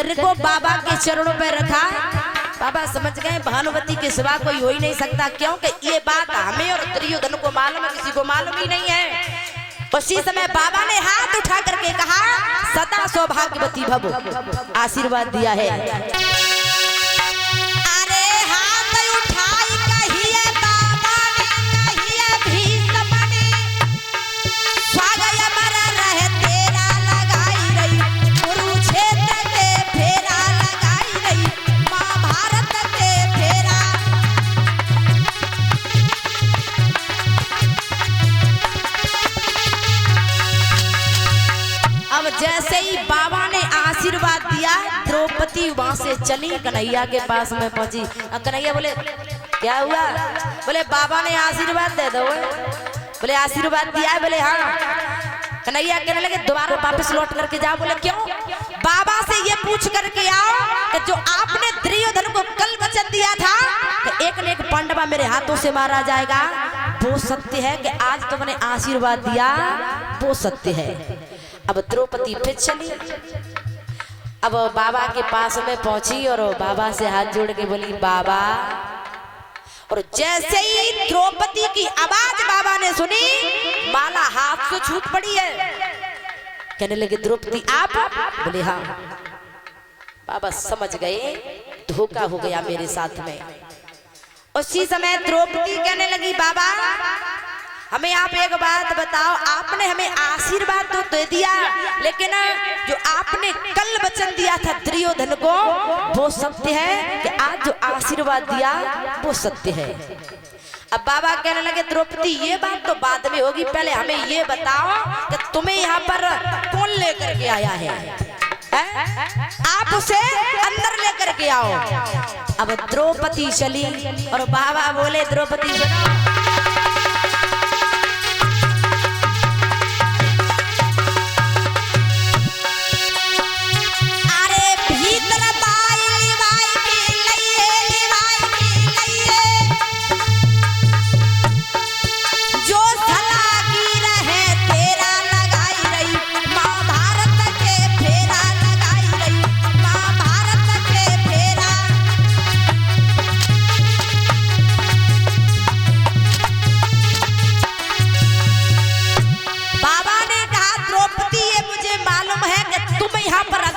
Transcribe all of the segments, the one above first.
सिर को बाबा के चरणों पे रखा। बाबा समझ गए भानुमति के सिवा कोई हो ही नहीं सकता, क्योंकि ये बात हमें और दुर्योधन को मालूम है, किसी को मालूम ही नहीं है। उसी समय बाबा ने हाथ उठा करके कहा सदा सौभाग्यवती भव, आशीर्वाद दिया है। जैसे ही बाबा ने आशीर्वाद दिया, द्रौपदी वहां से चली, कन्हैया के पास में पहुंची। कन्हैया बोले क्या हुआ? बोले बाबा ने आशीर्वाद दे दो। बोले आशीर्वाद दिया है? बोले हाँ। कन्हैया कहने लगे दोबारा वापस लौट करके जाओ। बोले क्यों? बाबा से ये पूछ करके आओ कि जो आपने दुर्योधन को कल वचन दिया था कि एक न एक पांडवा मेरे हाथों से मारा जाएगा, वो सत्य है कि आज तुमने आशीर्वाद दिया, वो सत्य है। अब द्रौपदी फिर चली, अब बाबा के पास में पहुंची और बाबा से हाथ जोड़ के बोली बाबा। और जैसे ही द्रौपदी की आवाज बाबा ने सुनी, माला हाथ से छूट पड़ी है। कहने लगे द्रौपदी आप? बोले हाँ। बाबा समझ गए धोखा हो गया मेरे साथ में। उसी समय द्रौपदी कहने लगी बाबा हमें आप एक बात बताओ, आपने हमें आशीर्वाद तो दे दिया, लेकिन जो आपने कल वचन दिया था दुर्योधन को, वो सत्य है कि आज जो आशीर्वाद दिया वो सत्य है। अब बाबा कहने लगे द्रौपदी ये बात तो बाद में होगी, पहले हमें ये बताओ कि तुम्हें यहाँ पर कौन लेकर के आया है? आप उसे अंदर लेकर के आओ। अब द्रौपदी चली और बाबा बोले द्रौपदी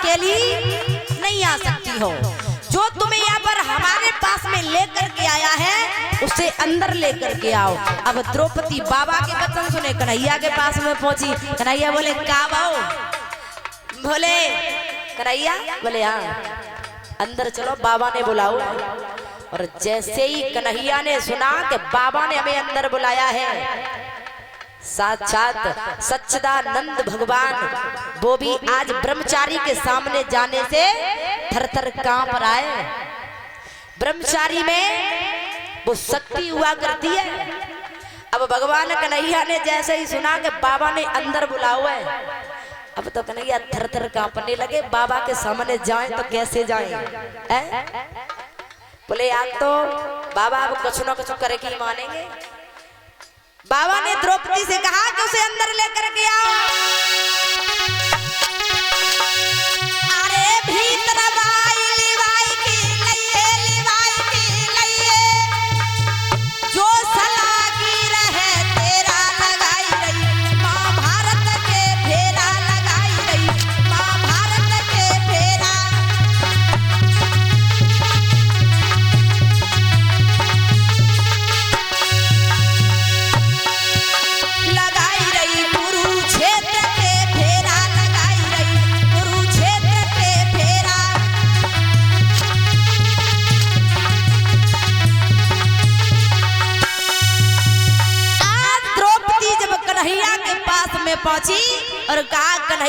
सुनो, नहीं आ सकती हो, जो तुम्हें यहाँ पर हमारे पास में लेकर के आया है उसे अंदर लेकर के आओ। अब द्रौपदी बाबा के वचन सुने कन्हैया के पास में पहुंची। कन्हैया बोले का भाव? बोले कन्हैया? बोले हाँ अंदर चलो, बाबा ने बुलाओ। और जैसे ही कन्हैया ने सुना कि बाबा ने हमें अंदर बुलाया है, साक्षात सच्चिदानंद भगवान वो भी आज ब्रह्मचारी के सामने जाने से थर थर कांप रहा है। ब्रह्मचारी में वो शक्ति हुआ करती है। अब भगवान कन्हैया ने जैसे ही सुना कि बाबा ने अंदर बुलाओ है, अब तो कन्हैया थर थर कांपने लगे। बाबा के सामने जाएं तो कैसे जाएं? बोले आज तो बाबा अब कुछ न कुछ करके ही मानेंगे। बाबा ने द्रौपदी से कहा कि उसे अंदर लेकर के आओ। अरे भीतर लिवाई की लइए, जो सलाह की रहे तेरा लगाई रही, महाभारत के फेरा लगाई रही, महाभारत के फेरा। पहुंची और कहा कन्हैया